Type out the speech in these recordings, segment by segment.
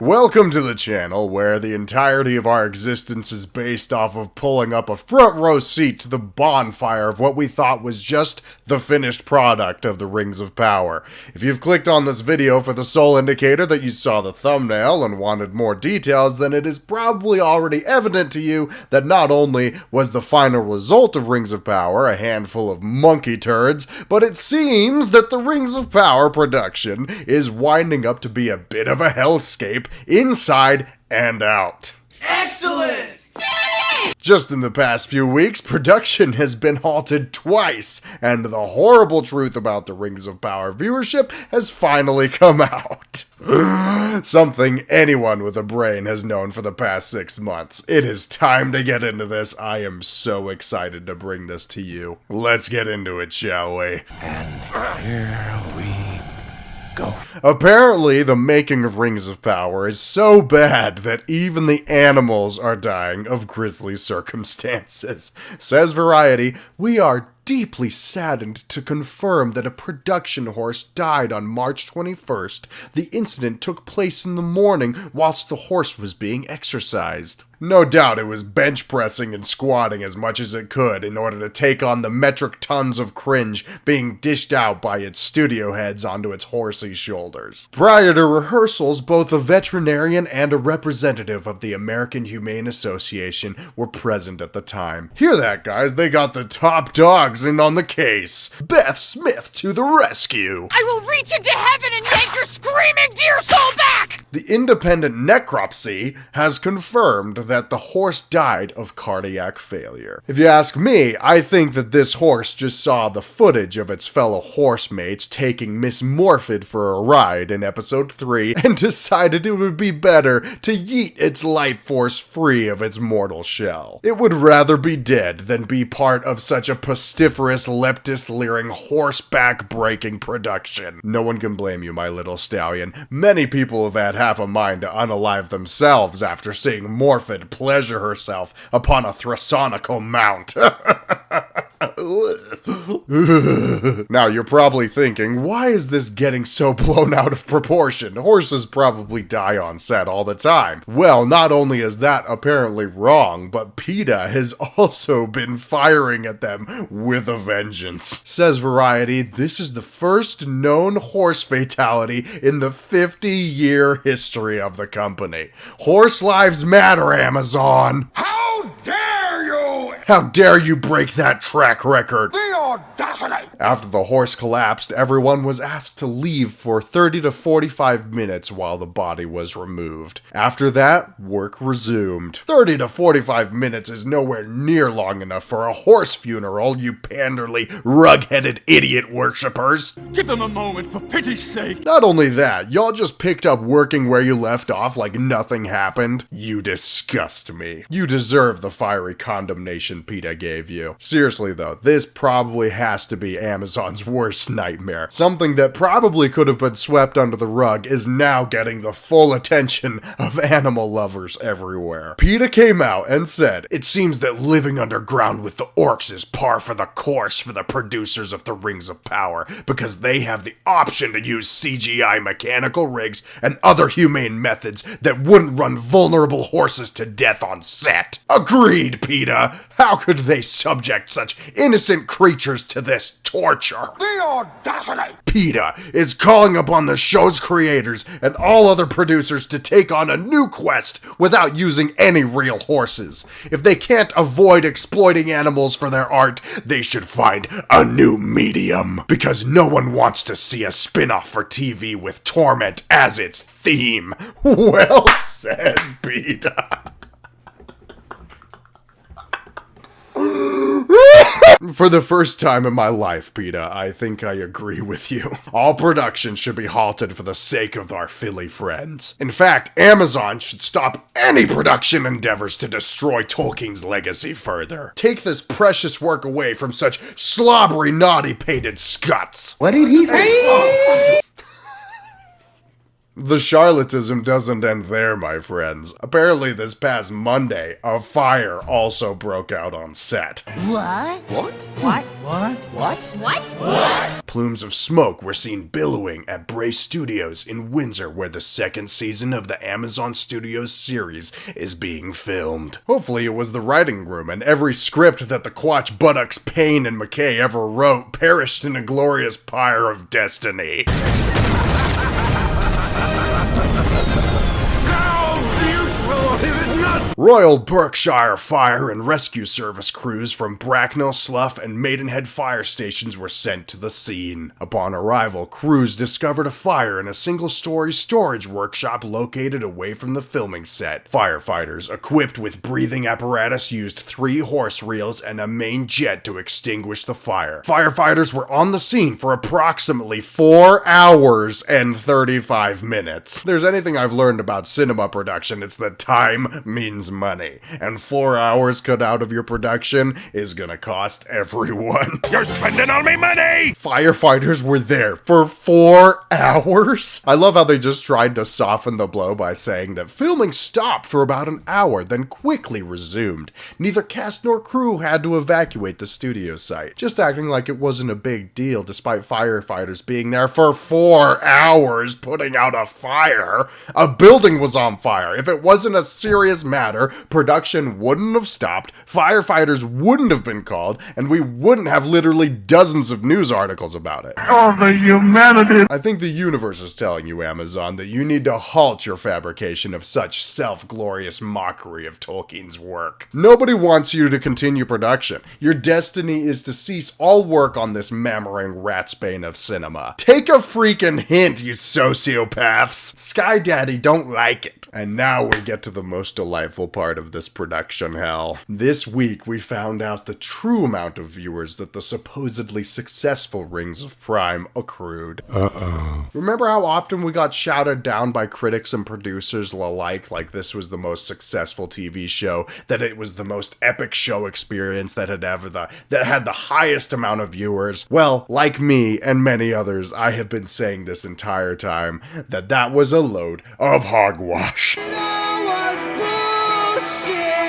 Welcome to the channel where the entirety of our existence is based off of pulling up a front row seat to the bonfire of what we thought was just the finished product of the Rings of Power. If you've clicked on this video for the sole indicator that you saw the thumbnail and wanted more details, then it is probably already evident to you that not only was the final result of Rings of Power a handful of monkey turds, but it seems that the Rings of Power production is winding up to be a bit of a hellscape inside and out. Excellent! Just in the past few weeks, production has been halted twice, and the horrible truth about the Rings of Power viewership has finally come out. Something anyone with a brain has known for the past 6 months. It is time to get into this. I am so excited to bring this to you. Let's get into it, shall we? And here we go. Apparently, the making of Rings of Power is so bad that even the animals are dying of grisly circumstances. Says Variety, "We are deeply saddened to confirm that a production horse died on March 21st. The incident took place in the morning whilst the horse was being exercised." No doubt it was bench pressing and squatting as much as it could in order to take on the metric tons of cringe being dished out by its studio heads onto its horsey shoulders. Prior to rehearsals, both a veterinarian and a representative of the American Humane Association were present at the time. Hear that, guys? They got the top dogs in on the case. Beth Smith to the rescue. I will reach into heaven and yank your screaming deer soul back! The independent necropsy has confirmed that the horse died of cardiac failure. If you ask me, I think that this horse just saw the footage of its fellow horse mates taking Miss Morphid for a ride in episode 3 and decided it would be better to yeet its life force free of its mortal shell. It would rather be dead than be part of such a pestiferous, leptis-leering, horseback-breaking production. No one can blame you, my little stallion. Many people have had half a mind to unalive themselves after seeing Morphid pleasure herself upon a thrasonical mount. Now, you're probably thinking, why is this getting so blown out of proportion? Horses probably die on set all the time. Well, not only is that apparently wrong, but PETA has also been firing at them with a vengeance. Says Variety, this is the first known horse fatality in the 50-year history of the company. Horse lives matter, Amazon! How dare you! How dare you break that track record! The audacity! After the horse collapsed, everyone was asked to leave for 30 to 45 minutes while the body was removed. After that, work resumed. 30 to 45 minutes is nowhere near long enough for a horse funeral, you panderly, rug-headed idiot worshippers. Give them a moment, for pity's sake! Not only that, y'all just picked up working where you left off like nothing happened. You disgust me. You deserve the fiery condemnation PETA gave you. Seriously though, this probably has to be Amazon's worst nightmare. Something that probably could have been swept under the rug is now getting the full attention of animal lovers everywhere. PETA came out and said, "It seems that living underground with the orcs is par for the course for the producers of the Rings of Power, because they have the option to use CGI mechanical rigs and other humane methods that wouldn't run vulnerable horses to death on set." Agreed, PETA. How could they subject such innocent creatures to this torture? The audacity! PETA is calling upon the show's creators and all other producers to take on a new quest without using any real horses. If they can't avoid exploiting animals for their art, they should find a new medium. Because no one wants to see a spin-off for TV with torment as its theme. Well said, PETA. For the first time in my life, PETA, I think I agree with you. All production should be halted for the sake of our Philly friends. In fact, Amazon should stop any production endeavors to destroy Tolkien's legacy further. Take this precious work away from such slobbery, naughty-pated scuts. What did he say? The charlatanism doesn't end there, my friends. Apparently this past Monday, a fire also broke out on set. What? Plumes of smoke were seen billowing at Bray Studios in Windsor, where the second season of the Amazon Studios series is being filmed. Hopefully it was the writing room, and every script that the Quatch Buttocks Payne and McKay ever wrote perished in a glorious pyre of destiny. Royal Berkshire Fire and Rescue Service crews from Bracknell, Slough, and Maidenhead fire stations were sent to the scene. Upon arrival, crews discovered a fire in a single-story storage workshop located away from the filming set. Firefighters, equipped with breathing apparatus, used 3 horse reels and a main jet to extinguish the fire. Firefighters were on the scene for approximately 4 hours and 35 minutes. If there's anything I've learned about cinema production, it's that time means money, and 4 hours cut out of your production is gonna cost everyone. You're spending all my money! Firefighters were there for 4 hours? I love how they just tried to soften the blow by saying that filming stopped for about an hour, then quickly resumed. Neither cast nor crew had to evacuate the studio site, just acting like it wasn't a big deal despite firefighters being there for 4 hours putting out a fire. A building was on fire. If it wasn't a serious matter, production wouldn't have stopped, firefighters wouldn't have been called, and we wouldn't have literally dozens of news articles about it. Oh, the humanity! I think the universe is telling you, Amazon, that you need to halt your fabrication of such self-glorious mockery of Tolkien's work. Nobody wants you to continue production. Your destiny is to cease all work on this mammering ratsbane of cinema. Take a freaking hint, you sociopaths! Sky Daddy don't like it. And now we get to the most delightful part of this production hell. This week we found out the true amount of viewers that the supposedly successful Rings of Prime accrued. Remember how often we got shouted down by critics and producers alike like this was the most successful TV show, that it was the most epic show experience that had the highest amount of viewers? Well, like me and many others, I have been saying this entire time that that was a load of hogwash.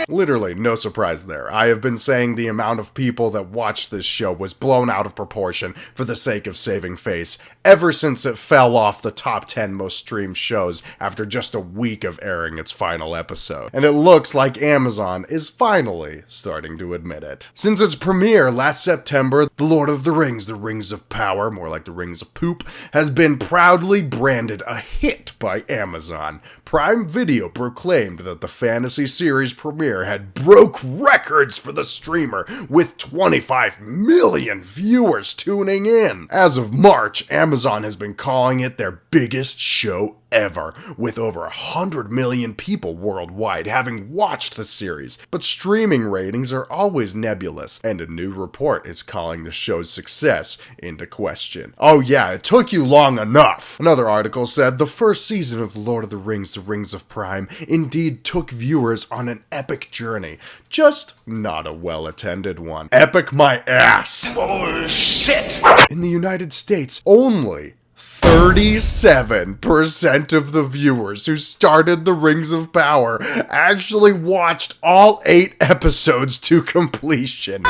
Literally, no surprise there. I have been saying the amount of people that watched this show was blown out of proportion for the sake of saving face ever since it fell off the top 10 most streamed shows after just a week of airing its final episode. And it looks like Amazon is finally starting to admit it. Since its premiere last September, The Lord of the Rings of Power, more like the Rings of Poop, has been proudly branded a hit by Amazon. Prime Video proclaimed that the fantasy series premiere had broke records for the streamer, with 25 million viewers tuning in. As of March, Amazon has been calling it their biggest show ever, with over 100 million people worldwide having watched the series. But streaming ratings are always nebulous, and a new report is calling the show's success into question. Oh yeah, it took you long enough. Another article said the first season of Lord of the Rings of Prime indeed took viewers on an epic journey, just not a well-attended one. Epic my ass! Bullshit! In the United States, only 37% of the viewers who started the Rings of Power actually watched all 8 episodes to completion.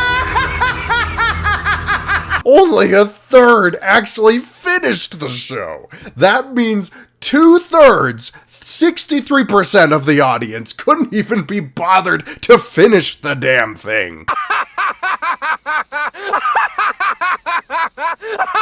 Only a third actually finished the show. That means 2/3, 63% of the audience couldn't even be bothered to finish the damn thing.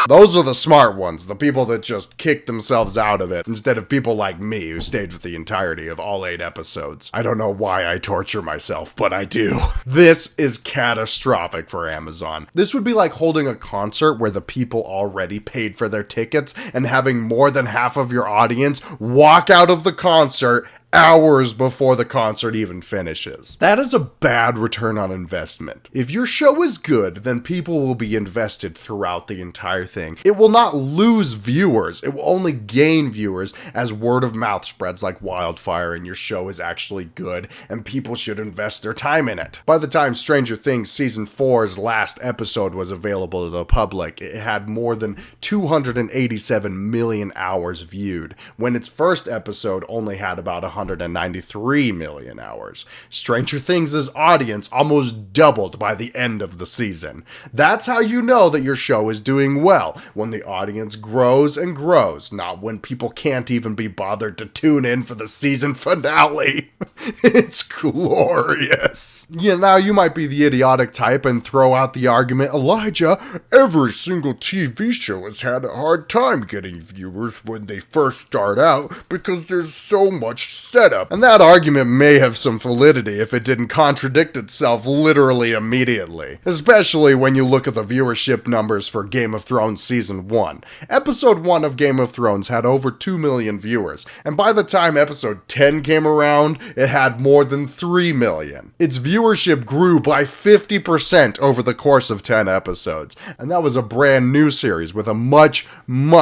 Those are the smart ones, the people that just kicked themselves out of it, instead of people like me who stayed with the entirety of all 8 episodes. I don't know why I torture myself, but I do. This is catastrophic for Amazon. This would be like holding a concert where the people already paid for their tickets and having more than half of your audience walk out of the concert hours before the concert even finishes. That is a bad return on investment. If your show is good, then people will be invested throughout the entire thing. It will not lose viewers, it will only gain viewers as word of mouth spreads like wildfire and your show is actually good and people should invest their time in it. By the time Stranger Things Season 4's last episode was available to the public, it had more than 287 million hours viewed, when its first episode only had about 193 million hours. Stranger Things' audience almost doubled by the end of the season. That's how you know that your show is doing well, when the audience grows and grows, not when people can't even be bothered to tune in for the season finale. It's glorious. Yeah, now you might be the idiotic type and throw out the argument, Elijah, every single TV show has had a hard time getting viewers when they first start out because there's so much setup. And that argument may have some validity if it didn't contradict itself literally immediately. Especially when you look at the viewership numbers for Game of Thrones Season 1. Episode 1 of Game of Thrones had over 2 million viewers, and by the time Episode 10 came around, it had more than 3 million. Its viewership grew by 50% over the course of 10 episodes, and that was a brand new series with a much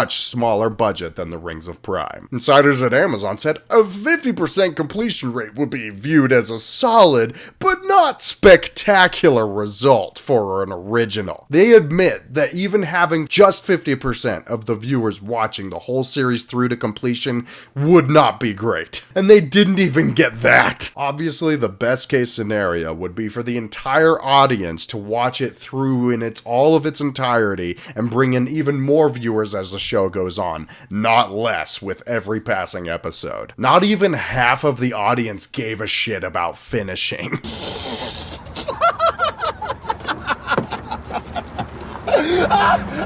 smaller budget than The Rings of Prime. Insiders at Amazon said a 50% completion rate would be viewed as a solid, but not spectacular result for an original. They admit that even having just 50% of the viewers watching the whole series through to completion would not be great. And they didn't even get that. Obviously, the best case scenario would be for the entire audience to watch it through in all of its entirety and bring in even more viewers as the show goes on, not less with every passing episode. Not even half of the audience gave a shit about finishing.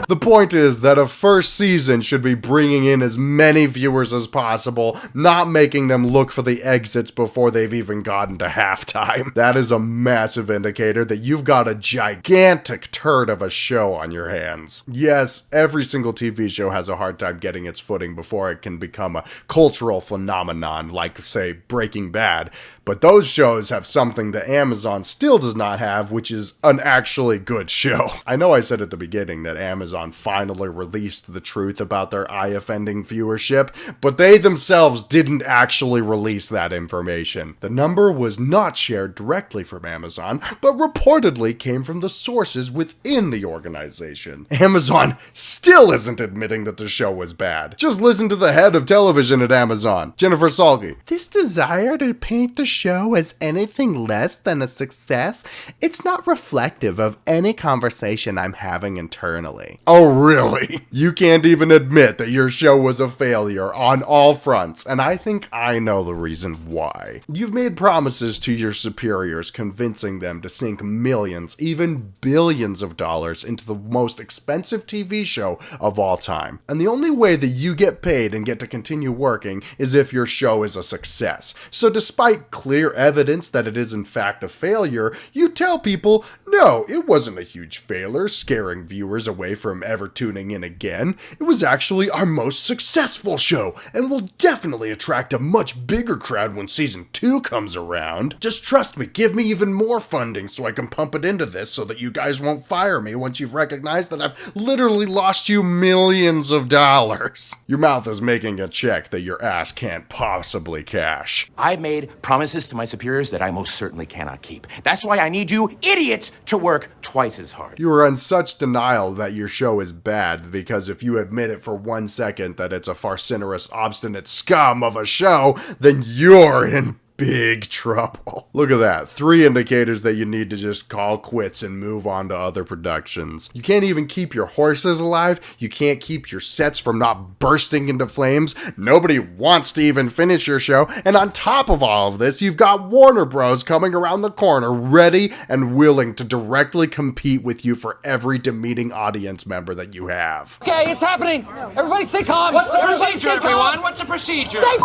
The point is that a first season should be bringing in as many viewers as possible, not making them look for the exits before they've even gotten to halftime. That is a massive indicator that you've got a gigantic turd of a show on your hands. Yes, every single TV show has a hard time getting its footing before it can become a cultural phenomenon like, say, Breaking Bad, but those shows have something that Amazon still does not have, which is an actually good show. I know I said at the beginning that Amazon finally released the truth about their eye-offending viewership, but they themselves didn't actually release that information. The number was not shared directly from Amazon, but reportedly came from the sources within the organization. Amazon still isn't admitting that the show was bad. Just listen to the head of television at Amazon, Jennifer Salge. This desire to paint the show as anything less than a success, it's not reflective of any conversation I'm having internally. Oh, really? You can't even admit that your show was a failure on all fronts, and I think I know the reason why. You've made promises to your superiors, convincing them to sink millions, even billions of dollars into the most expensive TV show of all time. And the only way that you get paid and get to continue working is if your show is a success. So despite clear evidence that it is in fact a failure, you tell people, no, it wasn't a huge failure, scaring viewers away from ever tuning in again. It was actually our most successful show, and will definitely attract a much bigger crowd when season 2 comes around. Just trust me, give me even more funding so I can pump it into this so that you guys won't fire me once you've recognized that I've literally lost you millions of dollars. Your mouth is making a check that your ass can't possibly cash. I've made promises to my superiors that I most certainly cannot keep. That's why I need you idiots to work twice as hard. You are in such denial that your show is bad because if you admit it for 1 second that it's a farcinerous, obstinate scum of a show, then you're in big trouble. Look at that. 3 indicators that you need to just call quits and move on to other productions. You can't even keep your horses alive. You can't keep your sets from not bursting into flames. Nobody wants to even finish your show. And on top of all of this, you've got Warner Bros. Coming around the corner, ready and willing to directly compete with you for every demeaning audience member that you have. Okay, it's happening. Everybody stay calm. What's the Everybody procedure, stay calm. everyone? What's the procedure? Stay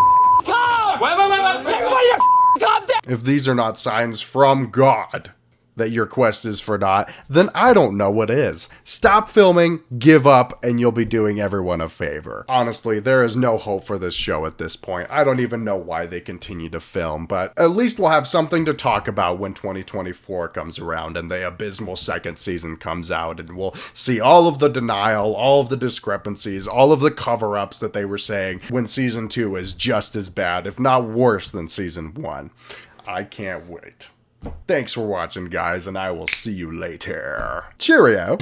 calm. Wait. Everybody calm down. If these are not signs from God, that your quest is for naught, then I don't know what is. Stop filming, give up, and you'll be doing everyone a favor. Honestly, there is no hope for this show at this point. I don't even know why they continue to film, but at least we'll have something to talk about when 2024 comes around and the abysmal second season comes out, and we'll see all of the denial, all of the discrepancies, all of the cover-ups that they were saying when season 2 is just as bad, if not worse than season 1. I can't wait. Thanks for watching, guys, and I will see you later. Cheerio!